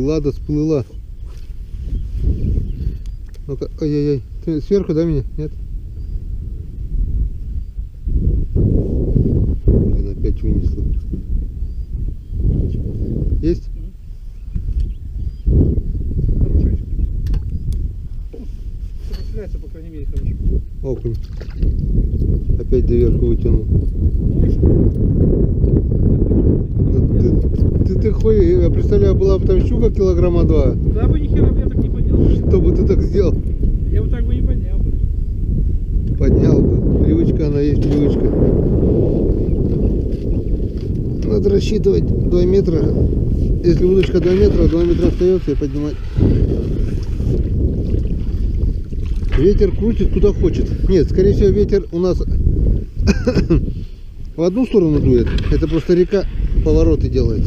Всплыла, да всплыла. Ну-ка, ай-яй-яй. Ты сверху, да, меня? Нет? Блин, опять вынесла. Есть? Хороший. Сопротивляется, по крайней мере, хороший. Окунь. Опять доверху вытянул. Ты хуй, я представляю, была бы там щука килограмма 2. Да бы нихера бы я так не поднял. Что бы ты так сделал? Я вот так бы не поднял бы. Поднял бы. Привычка, она есть привычка. Надо рассчитывать 2 метра. Если удочка 2 метра, 2 метра остается и поднимать. Ветер крутит куда хочет. Нет, скорее всего, ветер у нас в одну сторону дует. Это просто река повороты делает.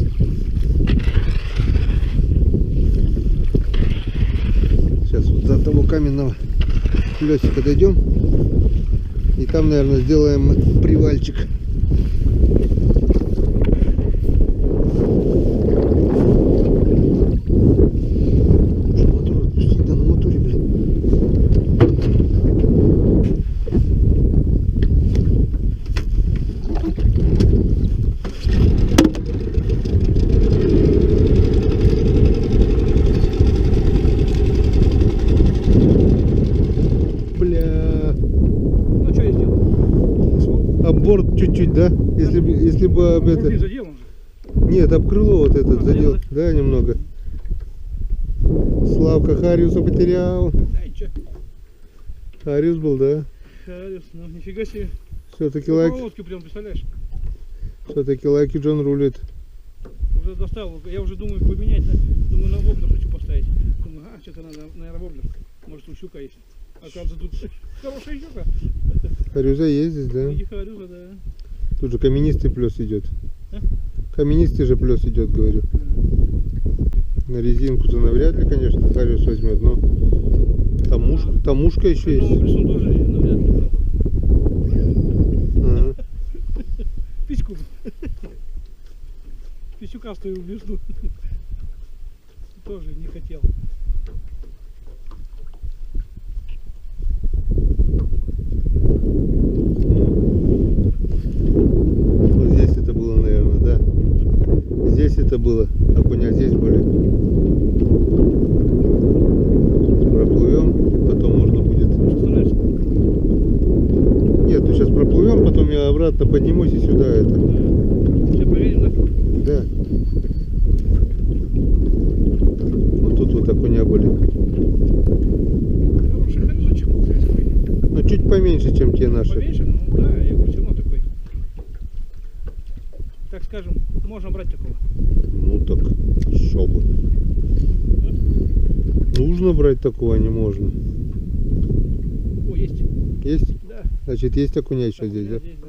Сейчас вот до того каменного плесика дойдем. И там, наверное, сделаем привальчик. Борт чуть-чуть, да? Если бы об это... Задел он же. Нет, об крыло вот этот задел. задел, Да, немного. Славка Хариуса потерял. Да, и чё? Хариус был, да? Хариус, ну нифига себе. Все-таки По лайк. проводке прям, представляешь? Все-таки Лайки Джон рулит. Уже достал. Я уже думаю поменять. Думаю, на воблер хочу поставить. Думаю, что-то надо, наверное, воблер. Может, тут щука есть. Оказывается, тут хорошая щука. Хариуза есть здесь, да? Иди Хариуза, да. Тут же каменистый плес идет. А? Каменистый же плес идет, говорю. На резинку-то навряд ли, конечно, Хариус возьмет, но там ушка еще есть. Ну, тоже навряд ли брал. Ага. Письку. Писюкастую между. Тоже не хотел. Вот здесь это было, наверное, да. Здесь это было. Окуня здесь были. Проплывем, потом можно будет. Нет, ну сейчас проплывем, потом я обратно поднимусь и сюда это. Все проверим, да? Да. Вот тут вот окуня были. Хороший харизочек. Ну чуть поменьше, чем те наши. Поменьше, ну да, я говорю, все равно такой. Так скажем, можно брать такого. Ну так, шо бы. Нужно брать такого, а не можно. О, есть. Есть? Да. Значит, есть окуня еще здесь, да? Здесь, да.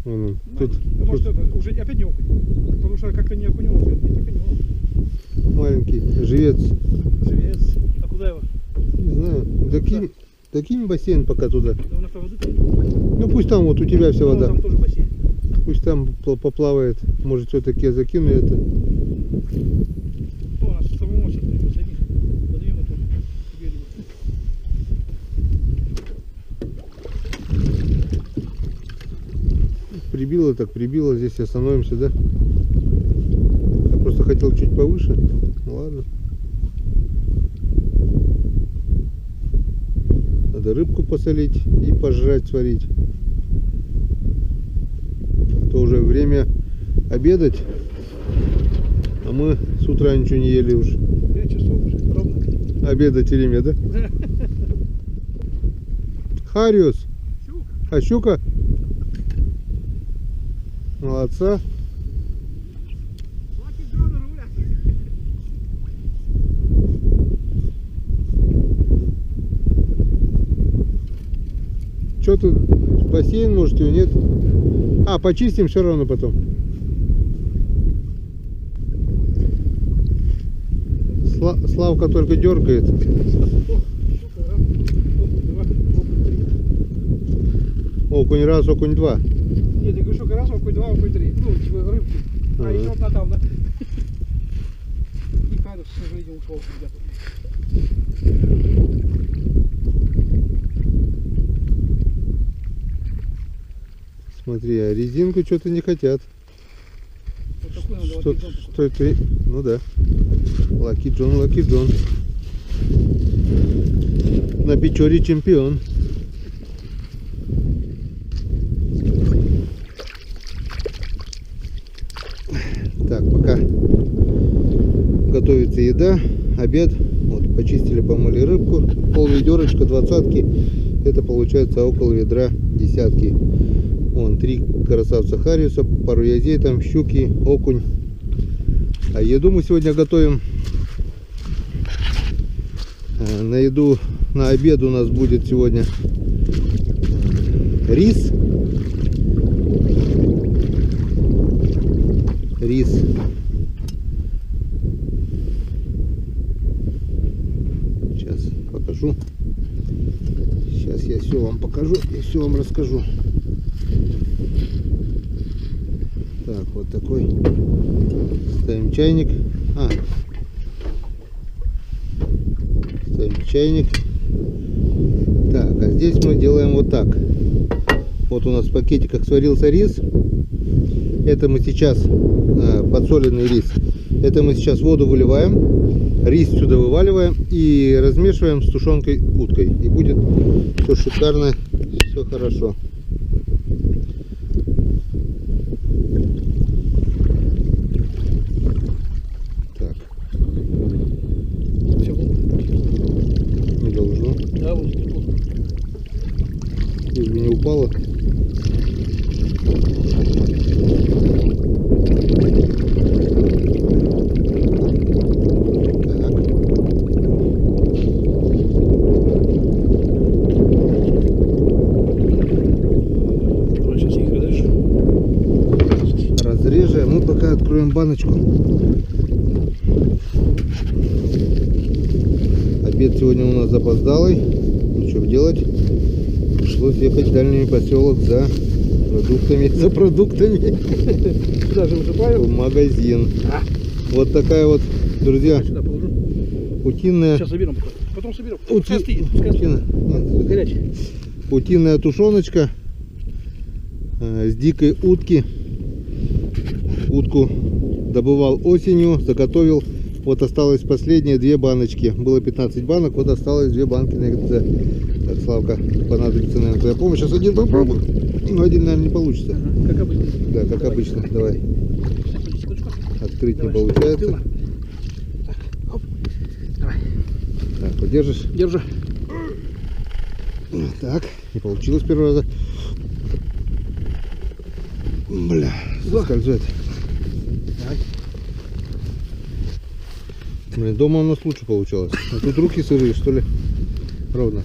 Вон он. Тут, а может это уже опять не окунь? Потому что как-то не окуневал, не так окуневал. Маленький живец. Живец. А куда его? Не знаю. Докинь бассейн пока туда. Да у нас там воды. Ну пусть там вот у тебя вся вода. Там тоже бассейн. Пусть там поплавает. Может все-таки я закину это. О, у нас самому сейчас придется одних. Подвинем эту берегу. Прибило так прибило. Здесь остановимся, да? Я просто хотел чуть повыше. Ну, ладно. Надо рыбку посолить и пожрать, сварить. То уже время обедать, а мы с утра ничего не ели уж. 5 часов уже, ровно. Обедать время, да? Хариус. Щука. А щука? Молодца. Лаки Джона рулят. Что тут? Бассейн можете, нет? А, почистим все равно потом. Славка только дергает. Окунь раз, окунь два. Нет, я говорю, что раз, окунь 2, окунь 3. Ну, типа рыбки. А еще одна там, да? к сожалению, ушел, ребята. Смотри, а резинку что-то не хотят. Вот такой надо Что, Lucky John. что это? Ну да. Лаки Джон, Лаки Джон. На Печоре чемпион. Так, пока готовится еда, обед. Вот, почистили, помыли рыбку. Пол ведерочка, 20-ки. Это получается около ведра десятки. Вон 3 красавца хариуса, пару язей там, щуки, окунь. А еду мы сегодня готовим. На еду, на обед у нас будет сегодня рис. Рис. Сейчас покажу. Сейчас я все вам покажу и все вам расскажу. Так, вот такой. Ставим чайник. Ставим чайник. Так, а здесь мы делаем вот так. Вот у нас в пакетиках сварился рис. Это мы сейчас, подсоленный рис. Это мы сейчас воду выливаем. Рис сюда вываливаем и размешиваем с тушенкой уткой. И будет все шикарно, все хорошо. Так. Все, Не должно. да, вот тепло. Если не упало. Давай сейчас их разрежу. Разрежи, а мы пока откроем баночку. Обед сегодня у нас запоздалый. Ну что делать? Пришлось ехать в дальний поселок за продуктами. Сюда же высыпаю. В магазин. Вот такая вот, друзья, Сюда положу. утиная. Сейчас соберем. Потом соберем. Пускай остынет, пускай Утиная. остынет. Нет, Горячий. утиная тушеночка с дикой утки. Утку добывал осенью, заготовил. Вот осталось последние 2 баночки. Было 15 банок, вот осталось 2 банки на ГТЗ. Так, Славка, понадобится, наверное, твоя помощь. Сейчас один попробую. Но один, наверное, не получится. Ага, как обычно. Да, как обычно. Давай. Секундочку. Открыть Давай. не получается. Тыло. Так, оп. Давай. Так, подержишь. Держи. Так, не получилось с первого раза. Бля, соскальзывает. Давай. Блин, дома у нас лучше получалось. А тут руки сырые, что ли? Ровно.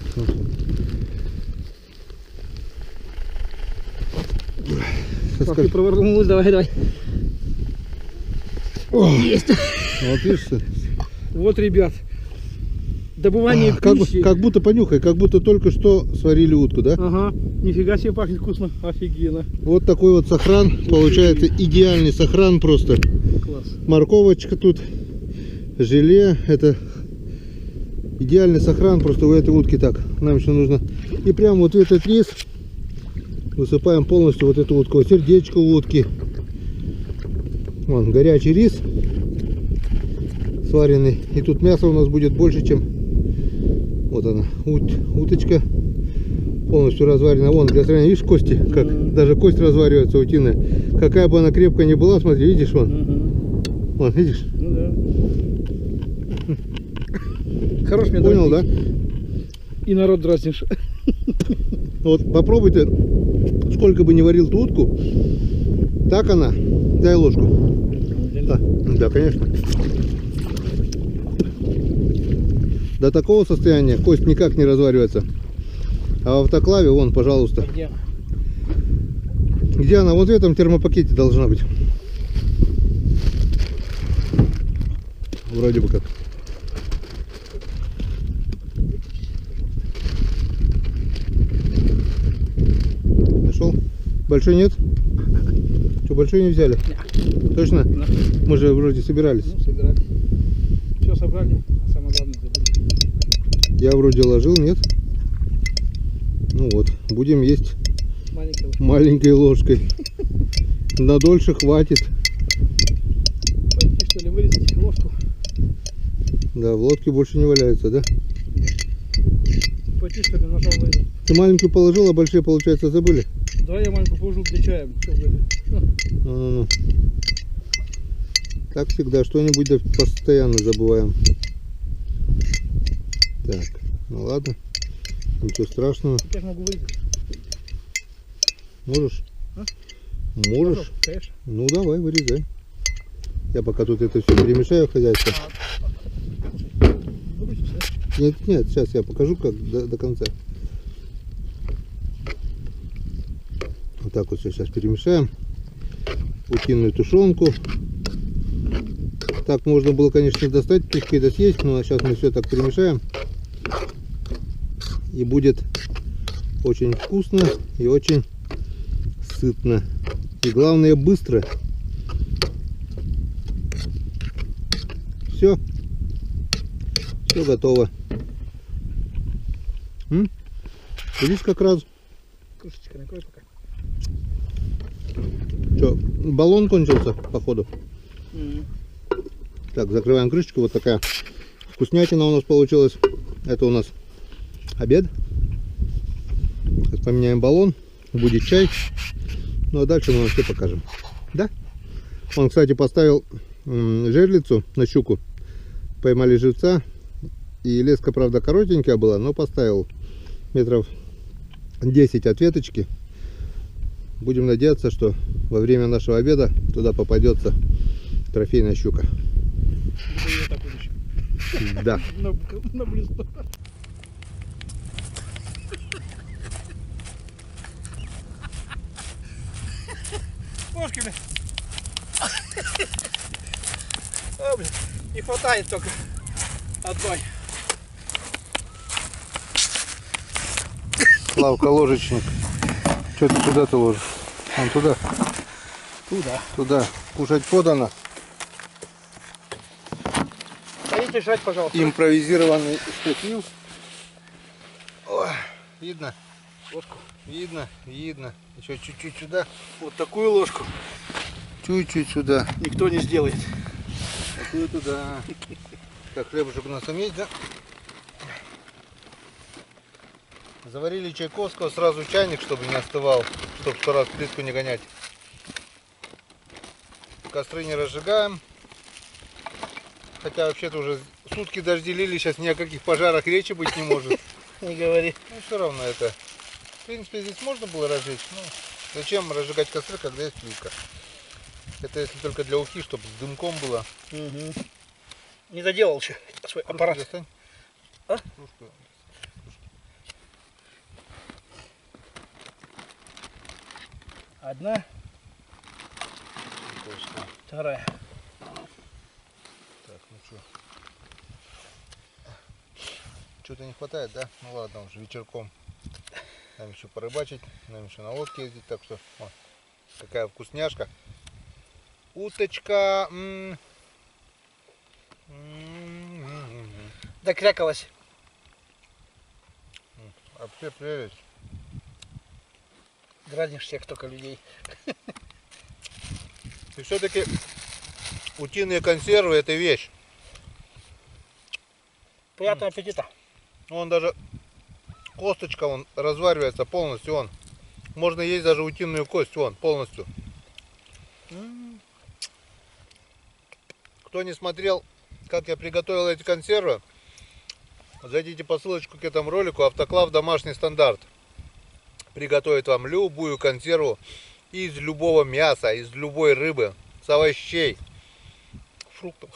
Как ты провернулась, давай. Есть. Вот видишь, Вот, ребят. Добывание пищи. как будто понюхай, как будто только что сварили утку, да? Ага. Нифига себе пахнет вкусно. Офигенно. Вот такой вот сохран. Получается идеальный сохран просто. Класс. Морковочка тут, желе. Это идеальный сохран просто у этой утки. Так, нам еще нужно. И прямо вот в этот рис высыпаем полностью вот эту утку. Сердечко у утки. Вон, горячий рис сваренный. И тут мясо у нас будет больше, чем... Вот она, уточка. Полностью разварена. Вон, для сравнения, видишь, кости? Как даже кость разваривается утиная. Какая бы она крепкая ни была, смотри, видишь, вон. Вон, видишь? Ну да. Хорош меня Понял, да? И народ дразнишь. Вот попробуйте, сколько бы ни варил ту утку, так она. Дай ложку. Да, конечно. До такого состояния кость никак не разваривается. А в автоклаве, вон, пожалуйста. Где? Где она? Вот в этом термопакете должна быть. Вроде бы как. Нашел? Большой нет? Что, большой не взяли? Нет. Точно? Да. Мы же вроде собирались. Ну, собирать. Сейчас собрали, а самое главное забыли. Я вроде ложил, нет? Ну вот, будем есть Маленькая ложка. маленькой ложкой. На дольше хватит. Пойти что ли вырезать ложку? Да, в лодке больше не валяются, да? Пойти что ли ножом вырезать? Ты маленькую положил, а большие, получается, забыли? Да, я маленькую положил для чая. Всё вырезать. Ну. Так всегда, что-нибудь да постоянно забываем. Так, ну ладно. Ничего страшного. Я могу вырезать. Можешь? А? Можешь? Ножом, конечно. Ну давай, вырезай. Я пока тут это все перемешаю в хозяйстве. Вырезать, да? Нет, сейчас я покажу как до конца. Вот так вот все сейчас перемешаем. Утиную тушенку. Так можно было, конечно, достать тушки да съесть, но сейчас мы все так перемешаем. И будет очень вкусно и очень сытно. И главное, быстро. Все. Все готово. Видишь, как раз. Крышечка накрой пока. Что, баллон кончился, походу. Так, закрываем крышечку. Вот такая вкуснятина у нас получилась. Это у нас обед. Сейчас поменяем баллон. Будет чай. Ну а дальше мы вам все покажем. Да? Он, кстати, поставил жерлицу на щуку. Поймали живца. И леска, правда, коротенькая была, но поставил метров 10 от веточки. Будем надеяться, что во время нашего обеда туда попадется трофейная щука. Буду я так будущем. Да. На близко. Ложки, блин. О, блин. Не хватает только одной. Славка, ложечник. Что ты туда ты ложишь? Вон туда. Туда. Туда. Кушать подано. Хотите жать, пожалуйста. Импровизированный штатив. О, видно? Ложку. Видно, видно. Еще чуть-чуть сюда. Вот такую ложку Чуть-чуть сюда. никто не сделает. Такую туда. Так, хлебушек у нас там есть, да? Заварили чайковского, сразу чайник, чтобы не остывал, чтобы 100 раз плитку не гонять. Костры не разжигаем. Хотя вообще-то уже сутки дожди лили, сейчас ни о каких пожарах речи быть не может. Не говори. Ну все равно это. В принципе, здесь можно было разжечь. Ну, зачем разжигать костры, когда есть плитка? Это если только для ухи, чтобы с дымком было. Угу. Не доделал еще свой аппарат. Достань. А? Кружку. Одна, вторая. Так, ну что. Что-то не хватает, да? Ну ладно, уже вечерком. Нам еще порыбачить, нам еще на лодке ездить, так что о, какая вкусняшка. Уточка. Докрякалась. Вообще прелесть. Дразнишь всех только людей. И все-таки утиные консервы это вещь. Приятного аппетита. Он даже косточка он разваривается полностью, он. Можно есть даже утиную кость, он полностью. Кто не смотрел, как я приготовил эти консервы, зайдите по ссылочку к этому ролику. Автоклав домашний стандарт приготовит вам любую консерву из любого мяса, из любой рыбы, с овощей, фруктов.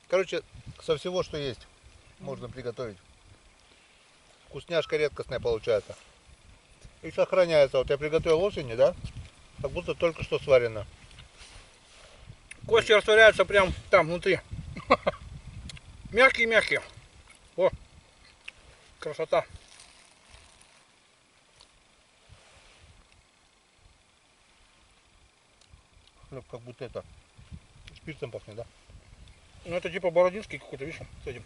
Короче, со всего, что есть, можно приготовить. Вкусняшка редкостная получается. И сохраняется. Вот я приготовил осенью, да? Как будто только что сварено. Кости растворяются прям там, внутри. Мягкие-мягкие. О, красота. Хлеб как будто это с перцем пахнет, да? Ну это типа бородинский какой-то, видишь, с этим.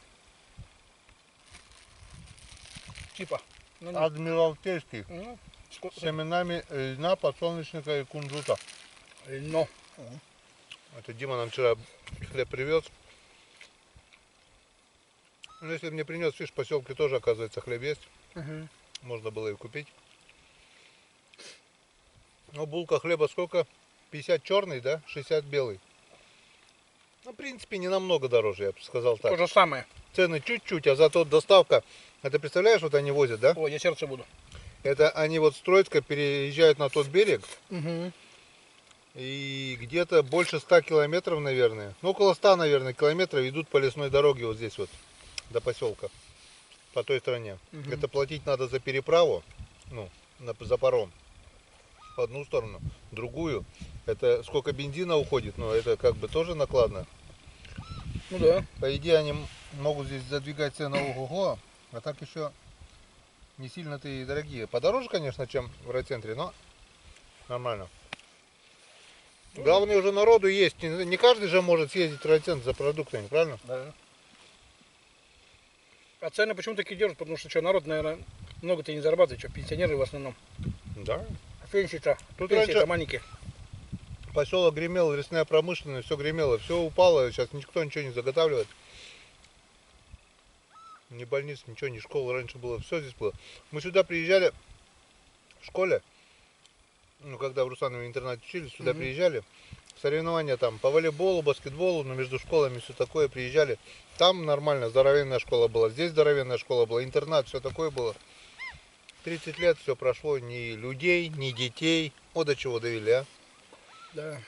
Типа. Ну, не- Адмиралтейский. ну, С семенами льна, подсолнечника и кунжута. но. Это Дима нам вчера хлеб привез. Ну, если мне принес, видишь, в поселке тоже, оказывается, хлеб есть. Угу. Можно было и купить. Ну, булка хлеба сколько? 50 черный, да? 60 белый. Ну, в принципе, не намного дороже, я бы сказал так. То же самое. Цены чуть-чуть, а зато доставка. Это представляешь, вот они возят, да? Ой, я сердце буду. Это они вот с Троицка переезжают на тот берег. Угу. И где-то больше 100 километров, наверное. Ну, около 100, наверное, километров идут по лесной дороге вот здесь вот. До поселка. По той стороне. Мгм. Это платить надо за переправу. Ну, за паром. В одну сторону. Другую. Это сколько бензина уходит. Но это как бы тоже накладно. Ну да. По идее, они могут здесь задвигать цены ого-го. А так еще не сильно-то и дорогие. Подороже, конечно, чем в райцентре, но нормально. Главное, уже народу есть. Не каждый же может съездить в райцентр за продуктами, правильно? Да. А цены почему такие держат? Потому что что, народ, наверное, много-то не зарабатывает, что пенсионеры в основном. Да. А пенсии-то, Тут пенсии-то раньше- маленькие. Поселок гремел, лесная промышленность, все гремело, все упало, сейчас никто ничего не заготавливает. Ни больниц, ничего, ни школы раньше было, все здесь было. Мы сюда приезжали в школе, ну, когда в Русанове интернате учились, сюда Мгм. приезжали. Соревнования там по волейболу, баскетболу, но между школами все такое, приезжали. Там нормально, здоровенная школа была, здесь здоровенная школа была, интернат, все такое было. 30 лет все прошло, ни людей, ни детей. Вот до чего довели, а? Да.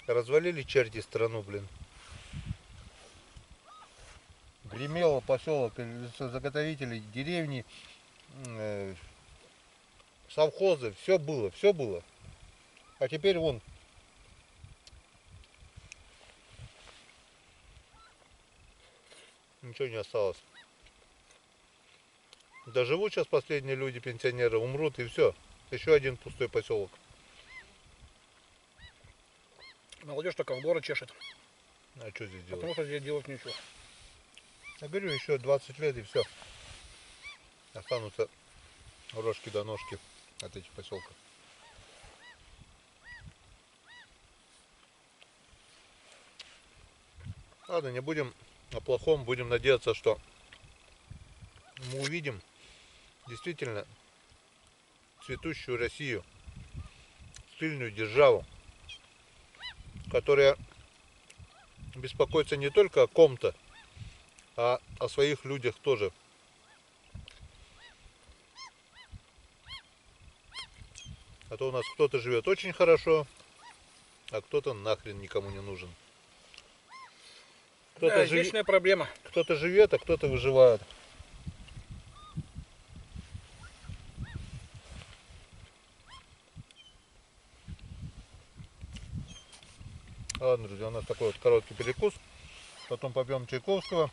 Развалили черти страну, блин. Гремел поселок, заготовители, деревни, совхозы, все было, все было. А теперь вон. Ничего не осталось. Доживут сейчас последние люди, пенсионеры, умрут и все. Еще один пустой поселок. Молодежь только в город чешет. А что здесь делать? Потому что здесь делать нечего. Я говорю, еще 20 лет и все. Останутся рожки до ножки от этих поселков. Ладно, не будем о плохом, будем надеяться, что мы увидим действительно цветущую Россию, сильную державу, которая беспокоится не только о ком-то, а о своих людях тоже. А то у нас кто-то живет очень хорошо, а кто-то нахрен никому не нужен. Да, Кто-то вечная проблема. живет, а кто-то выживает. Ладно, друзья, у нас такой вот короткий перекус. Потом попьем Чайковского.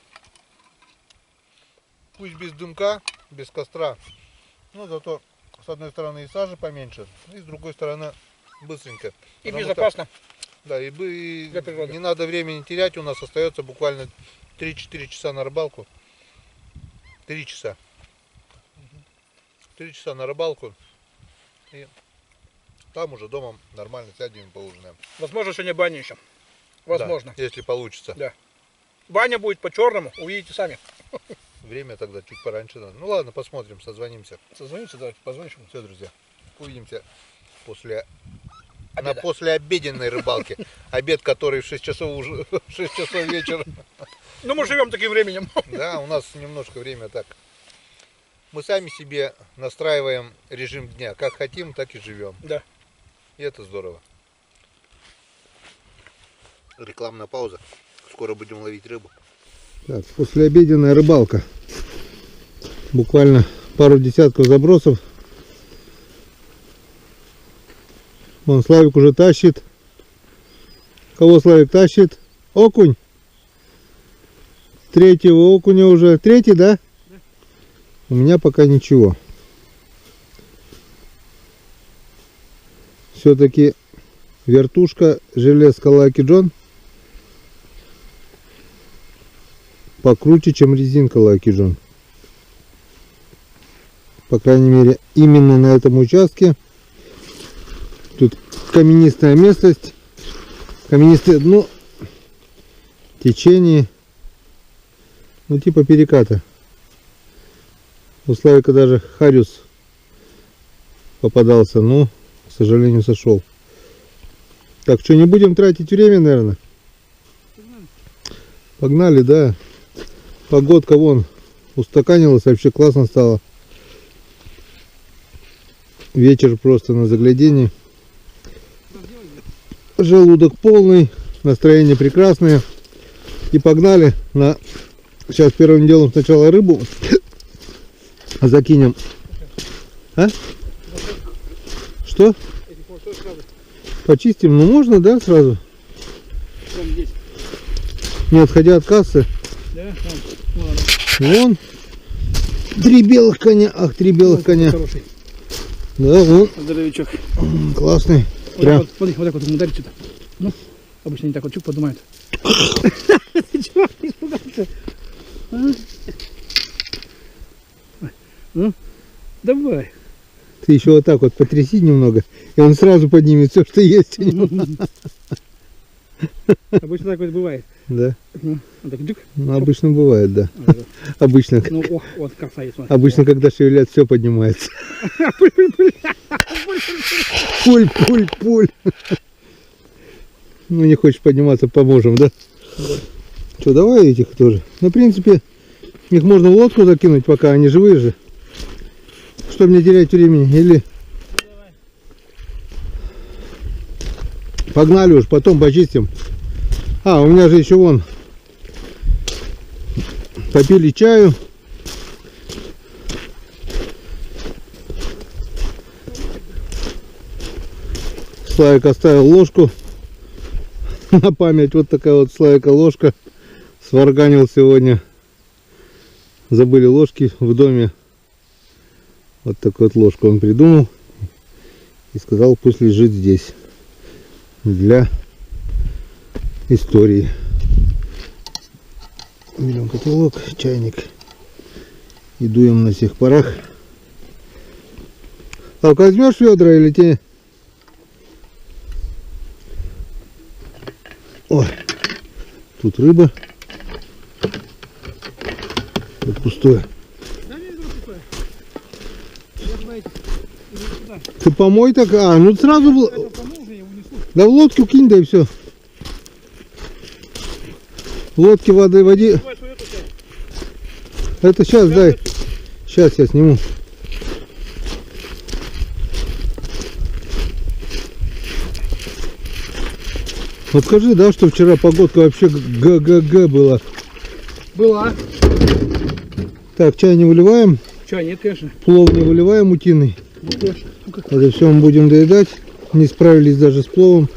Пусть без дымка, без костра. Но зато с одной стороны и сажи поменьше, и с другой стороны быстренько. И Потому безопасно. Да, и Для природы. не надо времени терять. У нас остается буквально 3-4 часа на рыбалку. 3 часа. 3 часа на рыбалку. И там уже дома нормально сядем и поужинаем. Возможно, сегодня баня еще. Возможно. Да, если получится. Да. Баня будет по-черному, увидите сами. Время тогда чуть пораньше надо. Ну ладно, посмотрим, созвонимся. Созвонимся, давайте позвонишь. Все, друзья. Увидимся после Обеда. на послеобеденной рыбалке. Обед, который в 6 часов уже 6 часов вечера. Ну, мы живем таким временем. Да, у нас немножко время так. Мы сами себе настраиваем режим дня. Как хотим, так и живем. Да. И это здорово. Рекламная пауза. Скоро будем ловить рыбу. Так, послеобеденная рыбалка. Буквально пару десятков забросов. Вон Славик уже тащит. Кого Славик тащит? Окунь. Третьего окуня уже. Третий, да? Да. У меня пока ничего. Все-таки вертушка, железка Lucky John покруче, чем резинка Lucky John. По крайней мере, именно на этом участке. Тут каменистая местность, каменистое дно, течение, ну типа переката. У Славика даже хариус попадался, но, к сожалению, сошел. Так, что, не будем тратить время, наверное? Погнали, да. Погодка вон устаканилась, вообще классно стало. Вечер просто на загляденье. Желудок полный, настроение прекрасное. И погнали на... Сейчас первым делом сначала рыбу закинем. А? Что? Почистим? Ну можно, да, сразу? Не отходя от кассы. Да? Вон. 3 белых коня. Ах, 3 белых коня. Хороший. Да, вон. Здоровичок. Классный. Вот Прям. так вот, вот так вот ему ударить что-то. Ну, обычно они так вот чук поднимают. Ты чего испугался? Ну, давай. Ты еще вот так вот потряси немного, и он сразу поднимет все, что есть у него. Обычно так вот бывает. Да. Ну, вот так дюк. Ну, обычно бывает, да. Обычно. Ну, о, вот красавец. смотри. Обычно, когда шевелят, все поднимается. Пуль. Пуль. Ну, не хочешь подниматься, поможем, да? Что, давай этих тоже. Ну, в принципе, их можно в лодку закинуть, пока они живые же. Чтобы не терять времени. Или... Погнали уж, потом почистим. А, у меня же еще вон. Попили чаю. Славик оставил ложку на память. Вот такая вот Славика ложка. Сварганил сегодня. Забыли ложки в доме. Вот такую вот ложку он придумал. И сказал, пусть лежит здесь. Для истории. Берем котелок, чайник. И дуем на всех парах. Так, возьмешь ведра или тебе? Ой, тут рыба. Тут пустое. Да не, друг, пустой. Я туда иду сюда. Ты помой так, а, ну сразу Это помыл уже, я унесу. да в лодку кинь, да и все. В лодке воды, води. Давай свою эту часть. Это сейчас дай. Сейчас я сниму. Вот скажи, да, что вчера погодка вообще г-г-г была. Была. Так, чай не выливаем, Чё, нет, конечно. плов не выливаем утиный. Ну, конечно. Ну-ка. Это все мы будем доедать. Не справились даже с пловом.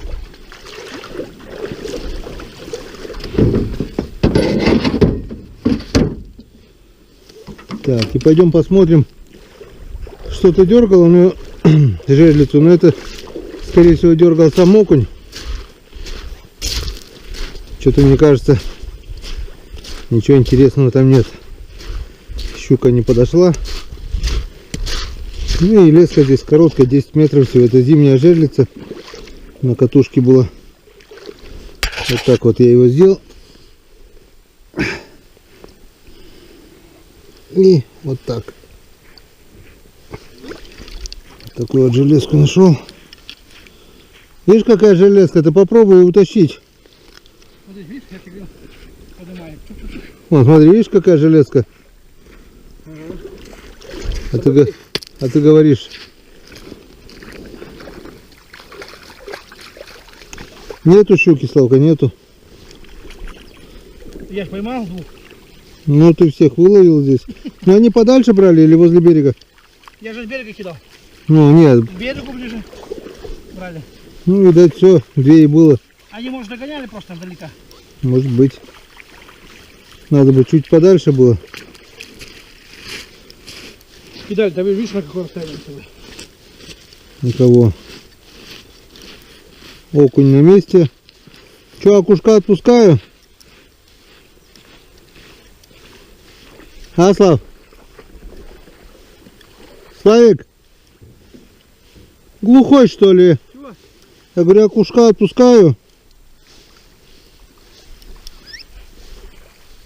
Так, и пойдем посмотрим. Что-то дергало, но жерлицу, но это, скорее всего, дергал сам окунь. Что-то, мне кажется, ничего интересного там нет. Щука не подошла. Ну и леска здесь короткая, 10 метров всего. Это зимняя жерлица. На катушке была. Вот так вот я его сделал. И вот так. Такую вот железку нашел. Видишь, какая железка? Ты попробуй утащить. Вот здесь, видишь, я тебе поднимаю. Чук-чук-чук. Вон, смотри, видишь, какая железка? А ты говоришь. Нету щуки, Славка, нету. Я ж поймал двух. Ну ты всех выловил здесь. Ну они подальше брали или возле берега? Я же с берега кидал. Ну нет. К берегу ближе брали. Ну видать все, 2 и было. Они, может, догоняли просто издалека. Может быть. Надо бы чуть подальше было. Кидали, ты видишь, на какое расстояние? Никого. Окунь на месте. Че, окушка отпускаю? А, Слав? Славик? Глухой, что ли? Чего? Я говорю, я кушка отпускаю.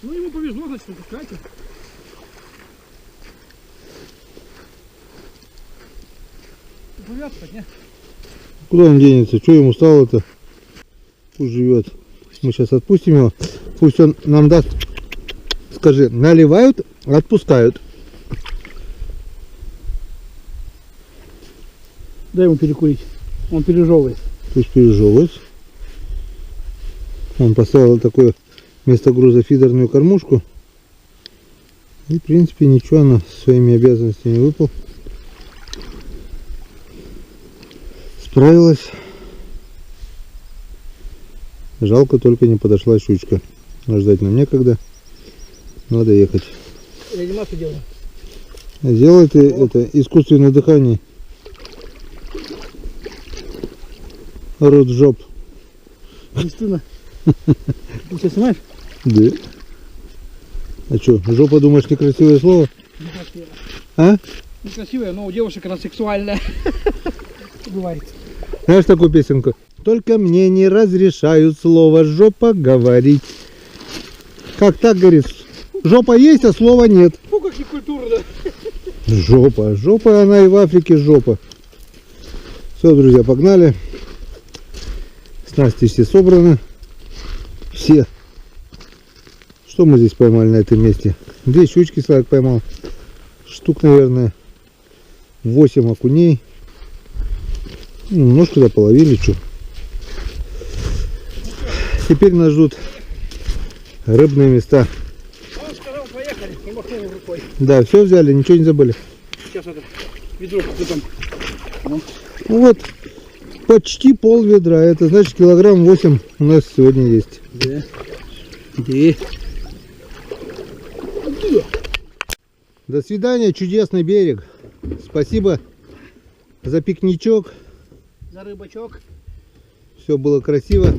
Ну, ему повезло, значит, отпускайте. Повязка, не? Куда он денется? Что ему стало-то? Пусть живет. Мы сейчас отпустим его. Пусть он нам даст. Скажи, наливают, отпускают. Дай ему перекурить. Он пережевывает. Пусть пережевывает. Он поставил такое вместо груза фидерную кормушку. И в принципе ничего, она своими обязанностями выпал. Справилась. Жалко, только не подошла щучка. Но ждать нам некогда. Надо ехать. Реанимацию делаем. Сделай ты это искусственное дыхание. Рот в жоп. Не стыдно. Ты что, снимаешь? Да. А что, жопа, думаешь, некрасивое слово? Некрасивая. А? Некрасивая, но у девушек она сексуальная. Бывает. Знаешь такую песенку? Только мне не разрешают слово жопа говорить. Как так говорит? Жопа есть, а слова нет. Фу, как некультурно. Жопа. Жопа, она и в Африке жопа. Все, друзья, погнали. Снасти все собраны. Все. Что мы здесь поймали на этом месте? 2 щучки Славик поймал. Штук, наверное, 8 окуней. Немножко да половили, что. Теперь нас ждут рыбные места. Он сказал, поехали. Он махнул рукой. Да, все взяли, ничего не забыли. Сейчас это ведро как там. Ну вот, почти пол ведра. Это значит килограмм 8 у нас сегодня есть. Да. Где? До свидания, чудесный берег. Спасибо за пикничок. За рыбачок. Все было красиво.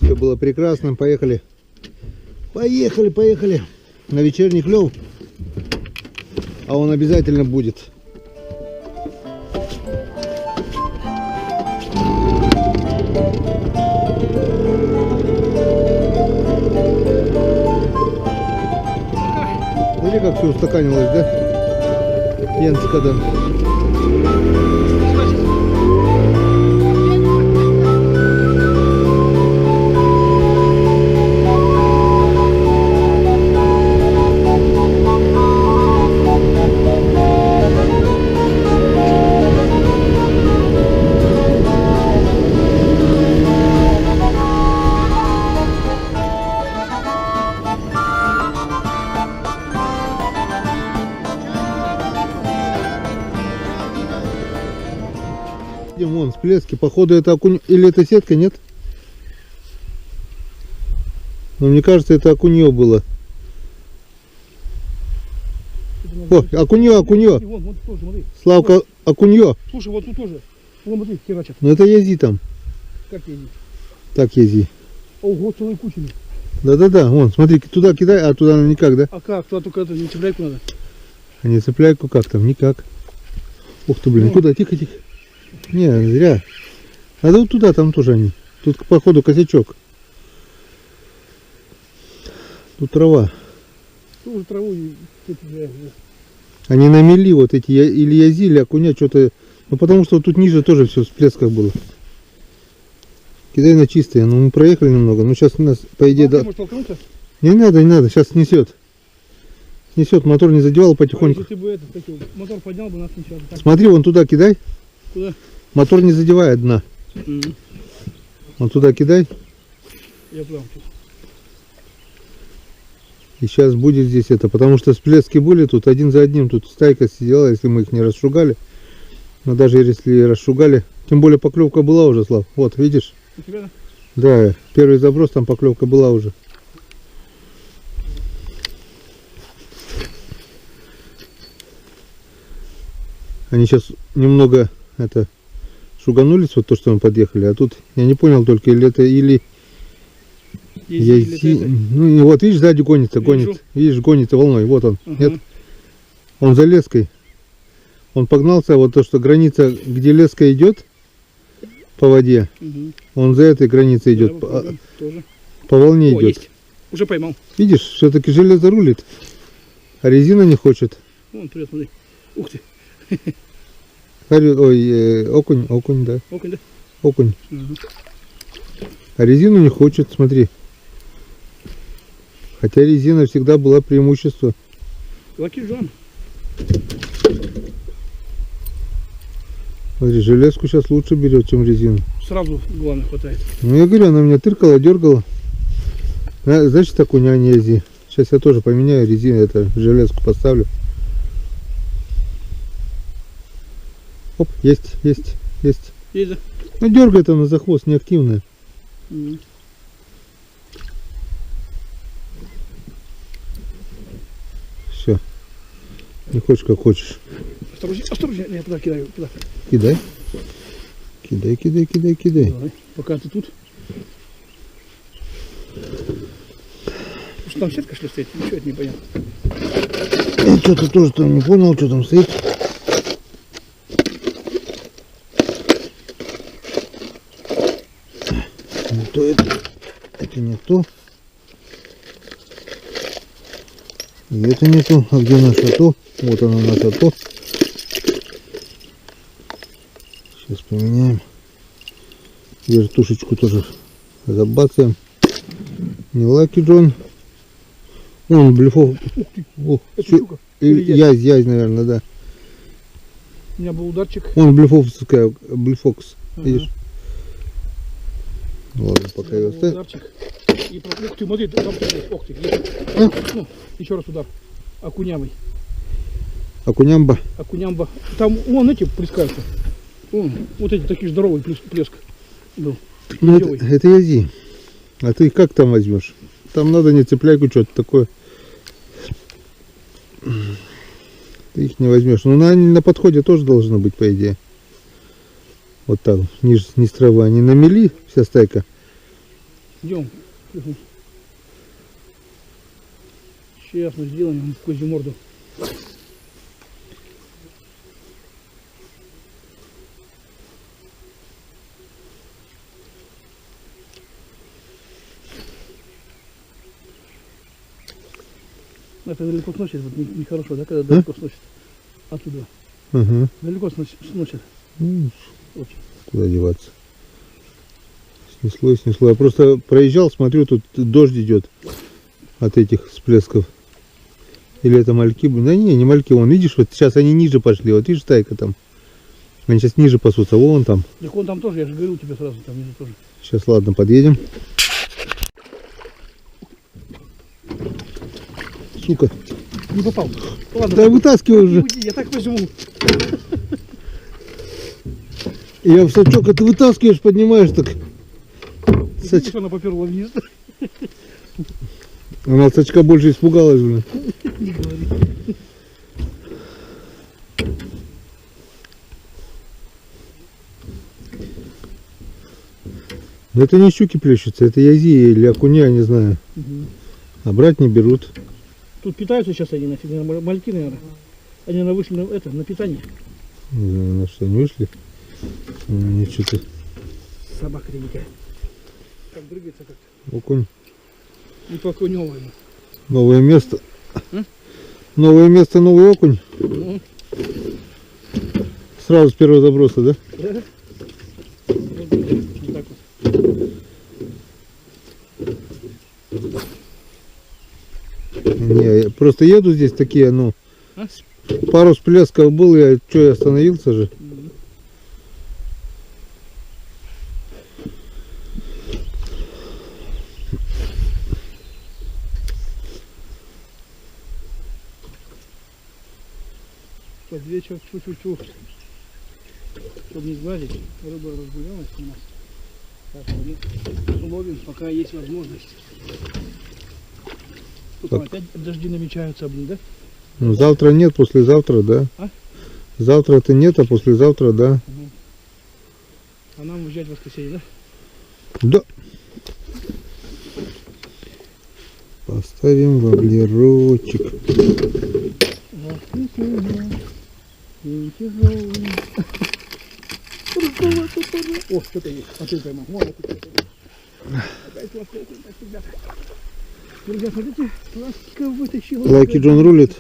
Все было прекрасно. Поехали. Поехали, поехали. На вечерний клев. А он обязательно будет. Смотри, как все устаканилось, да? Янска, да. Видим, вон всплески. Походу это окунь. Или это сетка, нет? Но мне кажется, это окунье было. О, окунье, окунье. Вон, вот тоже, смотри. Славка, окунье. Слушай, вот тут тоже. Вон, смотри, херачат. Ну это ези там. Как ездить? Так ези. Ого, целые кучами. Да-да-да, вон, смотри, туда кидай, а туда никак, да? А как? Туда только это, не цепляйку надо. А не цепляйку как там, никак. Ух ты, блин, Ну. куда? Тихо, тихо. Не, зря. А да вот туда, там тоже они. Тут, походу, косячок. Тут трава. Тоже траву и цепляешь. Они намели вот эти, или язи, или окуня, что-то. Ну, потому что тут ниже тоже все в всплесках было. Кидай на чистые. Ну, мы проехали немного. Ну, сейчас у нас, по идее, да. Может толкнуться? Не надо, не надо. Сейчас снесет. Снесет. Мотор не задевал потихоньку. Если ты бы этот, такой, мотор поднял бы, нас ничего. Так. Смотри, вон туда кидай. Куда? Мотор не задевает дна. Вон туда кидай. Я прям тут. И сейчас будет здесь это. Потому что всплески были тут один за одним. Тут стайка сидела, если мы их не расшугали. Но даже если расшугали. Тем более поклевка была уже, Слав. Вот, видишь? У тебя? Да, первый заброс, там поклевка была уже. Они сейчас немного это шуганулись, вот то, что мы подъехали. А тут я не понял только, или это или Ну и вот видишь, сзади гонится, гонит. Видишь, гонится волной. Вот он. Нет? Он за леской. Он погнался, вот то, что граница, где леска идет по воде, он за этой границей идет. По волне идет. Есть. Уже поймал. Видишь, все-таки железо рулит, а резина не хочет. Вон, привет, смотри. Ух ты. Окунь, окунь, да. Окунь, да? Окунь. А резину не хочет, смотри. Хотя резина всегда была преимущество. Лаки Джон. Смотри, железку сейчас лучше берет, чем резину. Сразу, главное, хватает. Ну я говорю, она меня тыркала, дергала. Значит, окуня не езди. Сейчас я тоже поменяю резину, это железку поставлю. Оп, есть. Есть, да? Ну дергает она за хвост, неактивная. Все. Не хочешь, как хочешь. Осторожнее, я туда кидаю. Туда. Кидай. Кидай. Давай, пока ты тут. Что там сетка, что ли, стоит? Ничего это не понятно. Я что-то тоже там не понял, что там стоит. Не то это не то. И это не то. А где наша то? Вот она наша то. Сейчас поменяем. Вертушечку тоже забацаем. Не Лаки Джон. Он блефов. Язь, наверное, да. У меня был ударчик. Он блефокс. Видишь? Ладно, пока его оставим. Ударчик. И, ух ты, смотри, там есть. Ох ты, ну, еще раз удар. Окунявый. Окунямба. Окунямба. Там вон эти плескаются. Вон, вот эти такие здоровые плеск был. Ну, это язи. А ты как там возьмешь? Там надо не цепляйку, что-то такое. Ты их не возьмешь. Но на подходе тоже должно быть, по идее. Вот так, низ травы. Они на мели, вся стайка. Идем. Сейчас мы сделаем козью морду. Это далеко сносит, вот нехорошо, да, когда далеко сносит оттуда. Далеко сносит. Очень. Куда деваться? Снесло. Я просто проезжал, смотрю, тут дождь идет от этих всплесков. Или это мальки? Да не мальки. Вон, видишь, вот сейчас они ниже пошли. Вот видишь, стайка там. Они сейчас ниже пасутся. Вон там. Так он там тоже, я же говорил тебе сразу, там ниже тоже. Сейчас, ладно, подъедем. Сука. Не попал. Ладно, да вытаскивай уже. Я так возьму. Я в сачок, а ты вытаскиваешь, поднимаешь так. Она поперла вниз. Она от сачка больше испугалась, блин. Не говори. Но это не щуки плещутся, это язи или окуня, я не знаю. А брать не берут. Тут питаются сейчас они, нафиг, мальки, наверное. Они вышли на питание. Не знаю, на что они вышли. Они что-то... Собака дикая. Как дрыгается как-то. Окунь. Не покунёвый. Новое место. Новое место, новый окунь. Сразу с первого заброса, да? Да. Вот так вот. Не, я просто еду здесь такие, ну, пару всплесков был, я остановился же. Под вечер чуть-чуть, чтобы не сглазить, рыба разгулялась у нас. Так, мы ловим, пока есть возможность. Тут опять дожди намечаются, блин, да? Ну, завтра нет, послезавтра, да. А? Завтра-то нет, а послезавтра, да. Угу. А нам уезжать в воскресенье, да? Да. Поставим воблерочек. О, что-то есть. Смотри, поймал. Вон, опять ласковый, так, ребята. Друзья, смотрите, ласково вытащил. Лаки Джон рулит.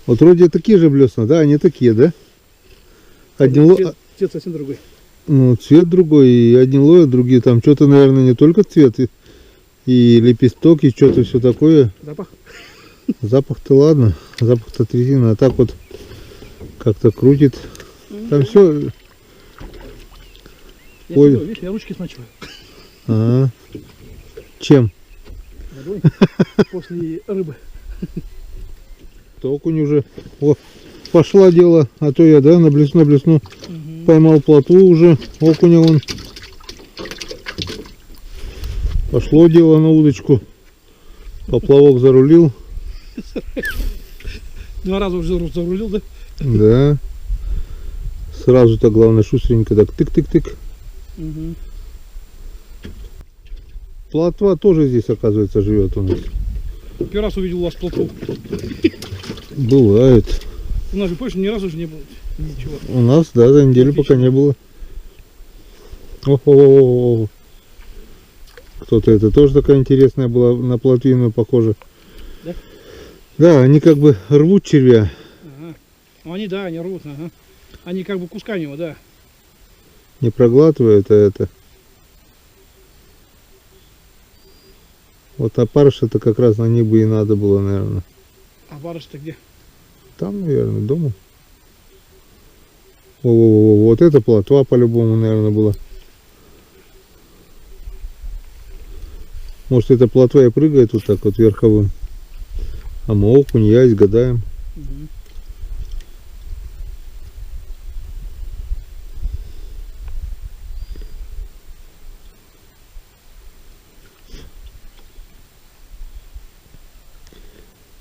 Вот вроде такие же блесна, да? Они такие, да? Один Цвет совсем другой. Ну, цвет другой, и одни ловят, другие там что-то, наверное, не только цвет, и лепесток, и что-то все такое. Запах? Запах-то ладно, запах-то от резины, а так вот как-то крутит. Там все. Я тебе, видишь, я ручки смачиваю. Ага. Чем? Водой после рыбы. Окунь уже. О, пошла дело, а то я, да, на блесну. Угу. Поймал плотву уже, окуня вон. Пошло дело на удочку. Поплавок зарулил. 2 раза уже зарулил, да? Да. Сразу-то главное шустренько так тык-тык-тык. Угу. Плотва тоже здесь, оказывается, живет у нас. Первый раз увидел у вас плотву. Бывает. У нас же больше ни разу же не было. Ничего. У нас, да, за неделю Отлично. пока не было. О-хо-хо-хо. Кто-то это тоже такая интересная была, на плотвину похоже. Да? Да, они как бы рвут червя. Ага. Ну они, да, они рвут, ага. Они как бы кусками его, да. Не проглатывают, а это. Вот опарыша-то как раз на них бы и надо было, наверное. А барыш-то где? Там, наверное, дома. Во-во-во, вот это плотва по-любому, наверное, была. Может, эта плотва и прыгает вот так вот верховым. А мы окунь, ясь, гадаем. Угу.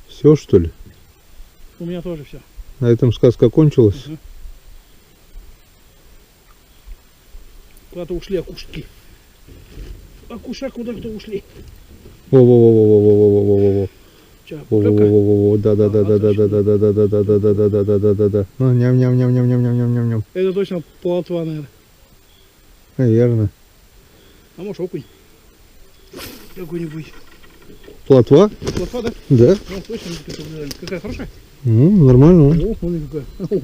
Все, что ли? У меня тоже все. На этом сказка кончилась. Угу. Куда-то ушли окушки. Окуша куда-то ушли. Во-во-во-во-во-во-во-во-во-во. Че, клёпка? Во-во-во-во-во, да-да-да-да-да-да-да-да-да-да-да-да-да-да-да-да. Ну, ням-ням-ням-ням-ням-ням-ням-ням. Это точно плотва, наверное. Наверное. А может окунь. Какой-нибудь. Плотва? Плотва, да? Да. Ну, точно, какая хорошая. Ну, нормально. О, смотри какая. О,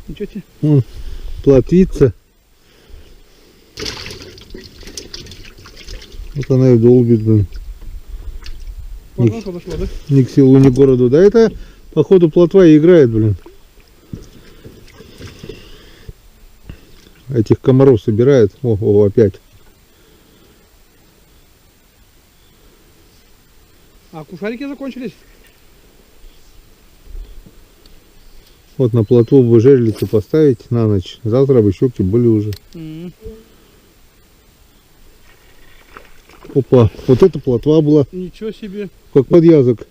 ничего тебе. Вон, плотвица. Вот она и долбит, блин. Плотва подошла, да? Ни к селу, ни к городу. Да это, походу, плотва и играет, блин. Этих комаров собирает. О, опять. А кушарики закончились? Вот на плотву бы жерлицу поставить на ночь. Завтра бы щуки были уже. Опа, вот эта плотва была, Ничего себе. как подъязок.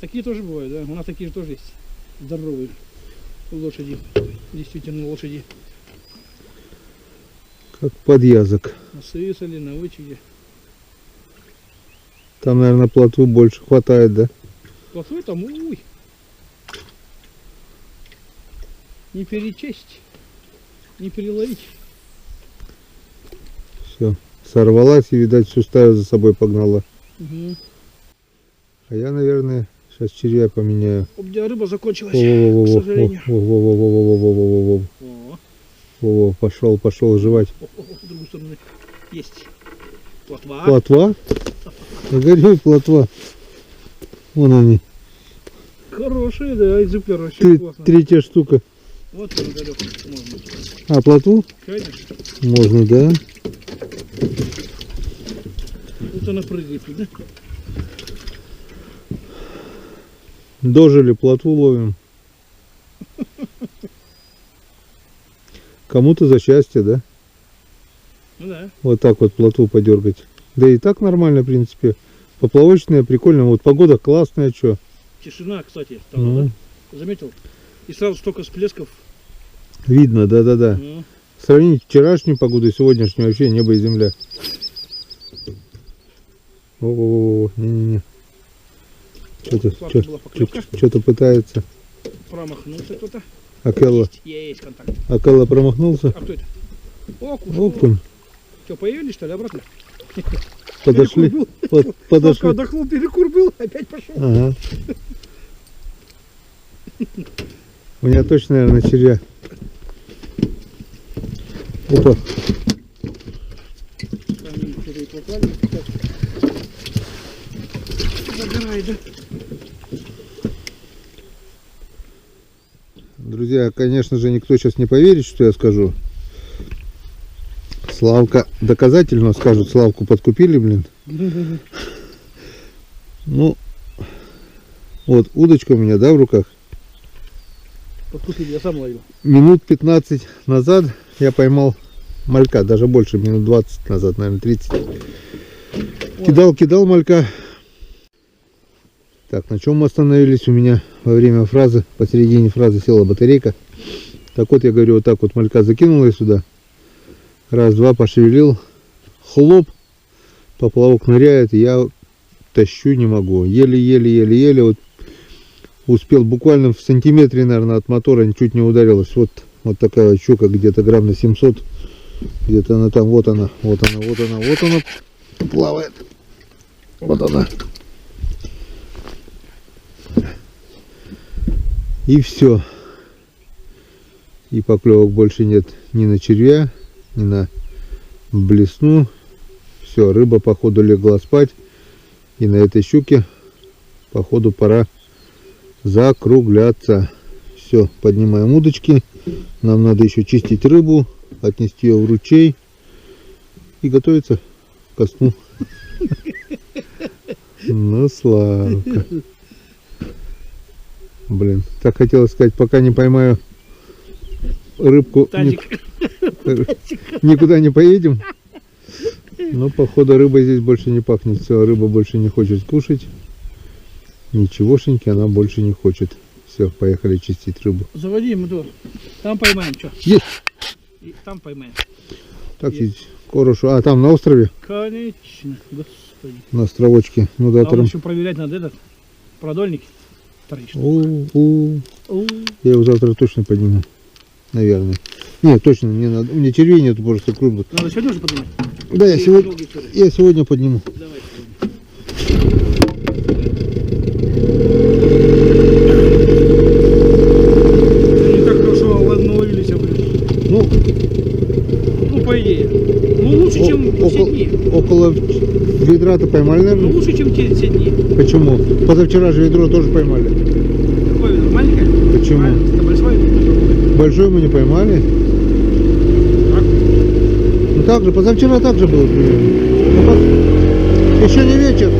Такие тоже бывают, да? У нас такие же тоже есть. Здоровые лошади. Действительно лошади. Как подъязок. На сысоле, на вычеге. Там, наверное, плотву больше хватает, да? Плотвы там, уй. Не перечесть, не переловить. Все, сорвалась и, видать, всю стаю за собой погнала. Угу. А я, наверное, сейчас червя поменяю. У меня рыба закончилась, к сожалению. Во-во, пошел жевать. С другой стороны есть плотва. Плотва? Я говорю, плотва. Вон они. Хорошие, да, экземпляры вообще классно. Третья штука. Вот он далек можно. А, плотву? Конечно. Можно, да. Вот она прыгает, да? Дожили, плотву ловим. Кому-то за счастье, да? Ну да. Вот так вот плотву подергать. Да и так нормально, в принципе. Поплавочная, прикольно. Вот погода классная, что. Тишина, кстати, стала, да? Заметил? И сразу столько всплесков. Видно, да-да-да. Ну. Сравнить вчерашнюю погоду и сегодняшнюю, вообще небо и земля. О, не-не-не. Слабая была поклевка. Что-то пытается. Промахнулся кто-то. Акелла. Есть контакт. Акелла промахнулся. А кто это? Окунь. Окунь. Что, появились, что ли, обратно? Подошли. Перекур был. Вот, подошли. Пока отдохнул, перекур был, опять пошел. Ага. У меня точно, наверное, червя. Опа. Забирай, да? Друзья, конечно же, никто сейчас не поверит, что я скажу. Славка доказательно скажут, Славку подкупили, блин. Ну, вот удочка у меня, да, в руках. Подкупили, я сам ловил. Минут 15 назад я поймал малька, даже больше, минут 20 назад, наверное, 30. Кидал малька. Так, на чем мы остановились? У меня во время фразы, посередине фразы села батарейка. Так вот, я говорю, вот так вот малька закинул я сюда. Раз, два, пошевелил. Хлоп. Поплавок ныряет, и я тащу не могу. Еле-еле вот успел буквально в сантиметре, наверное, от мотора, чуть не ударилась. Вот такая вот щука, где-то грамм на 700. Где-то она там, вот она плавает. Вот она. И все. И поклевок больше нет ни на червя, ни на блесну. Все, рыба походу легла спать. И на этой щуке походу пора закругляться. Все, поднимаем удочки. Нам надо еще чистить рыбу, отнести ее в ручей и готовиться ко сну. Ну, Славка. Блин, так хотелось сказать, пока не поймаю рыбку, никуда не поедем. Но походу рыба здесь больше не пахнет. Все, рыба больше не хочет кушать. Ничегошеньки она больше не хочет. Все, поехали чистить рыбу. Заводи мотор. Там поймаем, что? Есть! И там поймаем. Так, хорошо. А, там на острове? Конечно, господи. На островочке. Ну да, там еще проверять надо этот продольник. Я его завтра точно подниму. Наверное. Нет, точно не надо. У меня червей нету, просто крупных. Надо сегодня уже поднимать? Да, я сегодня подниму. Давай. Не так хорошо наловились, ну, по идее. Ну, лучше, чем все дни. Около ведра-то поймали, наверное? Ну, лучше, чем те все дни. Почему? Позавчера же ведро тоже поймали. Какое ведро? Маленькое? Почему? Это большое ведро? Большое мы не поймали. Так? Ну так же, позавчера так же было примерно. Еще не вечер.